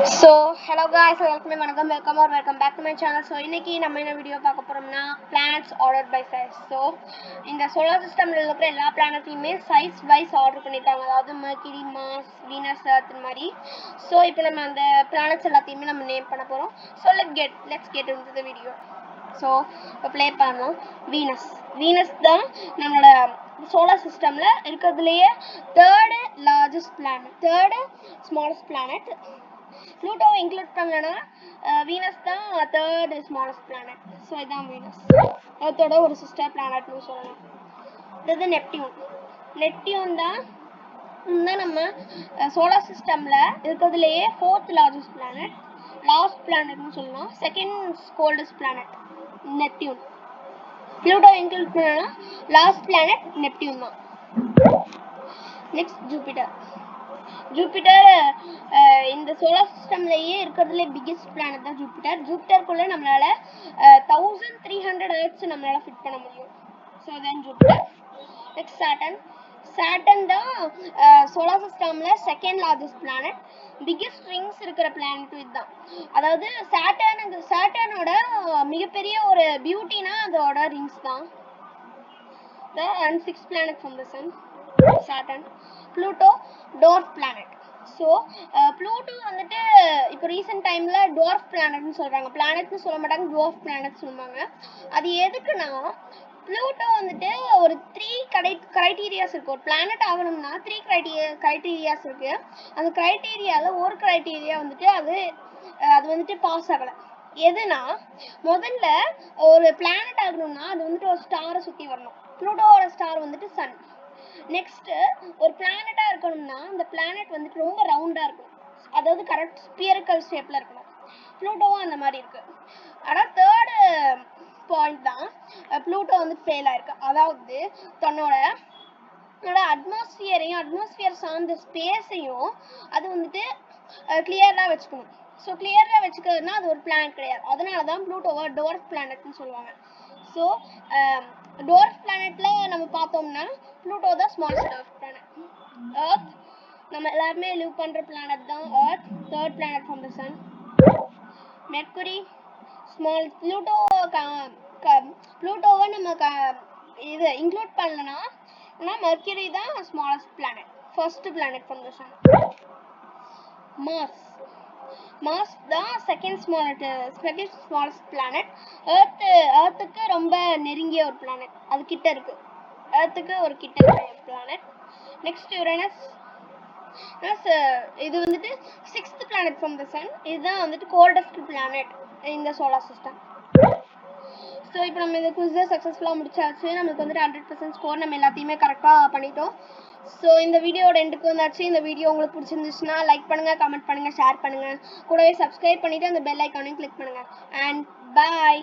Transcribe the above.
So hello guys, welcome back to my channel. So இன்னைக்கு நம்ம என்ன வீடியோ பார்க்க போறோம்னா planets ordered by size. So இந்த solar systemல இருக்கிற எல்லா பிளானட்டையுமே size wise ஆர்டர் பண்ணிட்டாங்க. அதாவது Mercury, Mars, Venus, Earth மாதிரி. So இப்போ நம்ம அந்த planets எல்லாத்தையுமே நம்ம நேம் பண்ண போறோம். So let's get into the video. So இப்போ ப்ளே பண்ணோம். Venus தான் நம்மளோட சோலார் சிஸ்டம்ல இருக்கிறதுலயே third smallest planet. Pluto include பண்ணலனா Venus தான் third smallest planet. So இதான் Venus. அதோட ஒரு sister planet னு சொல்லலாம். இது Neptune தான் நம்ம சோலார் சிஸ்டம்ல இருக்கிறதுலயே fourth largest planet. Last planet னு சொல்லலாம். Second coldest planet Neptune. Pluto include பண்ணலனா last planet Neptune தான். Next Jupiter இந்த சோலார் சிஸ்டம்லயே இருக்கிறதுல பிக்கெஸ்ட் பிளானட் தான் ஜூபிட்டருக்குள்ள நம்மளால 1300 எர்த்ஸ் நம்மளால ஃபிட் பண்ண முடியும். So then Jupiter. Next Saturn தான் சோலார் சிஸ்டம்ல second largest planet. Biggest rings இருக்கிற பிளானட்டும் இதுதான். அதாவது சாட்டர்னோட மிகப்பெரிய ஒரு பியூட்டினா அதோட ரிங்ஸ் தான். And sixth planet from the sun, Saturn. Pluto, dwarf planet. So Pluto வந்துட்டு இப்போ ரீசன்ட் டைம்ல dwarf planet னு சொல்றாங்க. பிளானட் னு சொல்ல மாட்டாங்க, dwarf planet சொல்லுவாங்க. அது எதுக்குன்னா Pluto வந்துட்டு ஒரு 3 கிரைட்டீரியாஸ் இருக்கு. ஒரு பிளானட் ஆகணும்னா 3 கிரைட்டீரியாஸ் இருக்கு. அந்த கிரைட்டீரியால ஒரு கிரைட்டீரியா வந்துட்டு அது வந்துட்டு பாஸ் ஆகல. எதுனா முதல்ல ஒரு பிளானட் ஆகணும்னா அது வந்துட்டு ஒரு ஸ்டாரை சுத்தி வரணும். ப்ளூட்டோவோட ஸ்டார் வந்துட்டு சன். நெக்ஸ்ட் ஒரு பிளானட்டா இருக்கணும்னா அந்த பிளானட் வந்துட்டு ரொம்ப ரவுண்டா இருக்கணும். அதாவது கரெக்ட் ஸ்பியரிக்கல் ஷேப்ல இருக்கணும். ப்ளூட்டோவும் அந்த மாதிரி இருக்கு. ஆனா தேர்ட் பாயிண்ட் தான் ப்ளூட்டோ வந்து ஃபெயில் ஆயிருக்கு. அதாவது தன்னோட அட்மாஸ்பியர் சார்ந்த ஸ்பேஸையும் அது வந்துட்டு கிளியரா வச்சுக்கணும். ஸோ கிளியரா வச்சுக்கிறதுனா அது ஒரு பிளானட் கிடையாது. அதனால தான் ப்ளூட்டோவை டுவார்ஃப் பிளானட்னு சொல்லுவாங்க. ஸோ டுவார்ஃப் பிளானட்ல நம்ம பார்த்தோம்னா ப்ளூட்டோ தான் ஸ்மாலஸ்ட் பிளானட். எர்த் நம்ம எல்லாருமே லிவ் பண்ற பிளானட் தான் Earth, third planet from the sun. Mercury small. ப்ளூட்டோவை நம்ம இது இன்க்ளூட் பண்ணலனா மெர்க்குரி தான் smallest planet, first planet from the sun. Mars தான் செகண்ட் ஸ்மாலஸ்ட் பிளானட். எர்த்துக்கு ரொம்ப நெருங்கிய ஒரு பிளானட். அது கிட்ட இருக்கு. எர்த்துக்கு ஒரு கிட்ட இருக்கிற பிளானட். Next Uranus. இது வந்துட்டு 6th planet from the Sun. இதுதான் வந்துட்டு கோல்டஸ்ட் பிளானட் இந்த சோலார் சிஸ்டம். ஸோ இப்போ நம்ம இந்த குவிஸை சக்ஸஸ்ஃபுல்லாக முடிச்சாச்சு. நம்மளுக்கு வந்துட்டு 100% ஸ்கோர் நம்ம எல்லாத்தையுமே கரெக்டாக பண்ணிட்டோம். ஸோ இந்த வீடியோட எண்டுக்கு வந்தாச்சு. இந்த வீடியோ உங்களுக்கு பிடிச்சிருந்துச்சுன்னா லைக் பண்ணுங்க, கமெண்ட் பண்ணுங்க, ஷேர் பண்ணுங்க. கூடவே சப்ஸ்கிரைப் பண்ணிட்டு அந்த பெல் ஐக்கானையும் கிளிக் பண்ணுங்க. அண்ட் பாய்.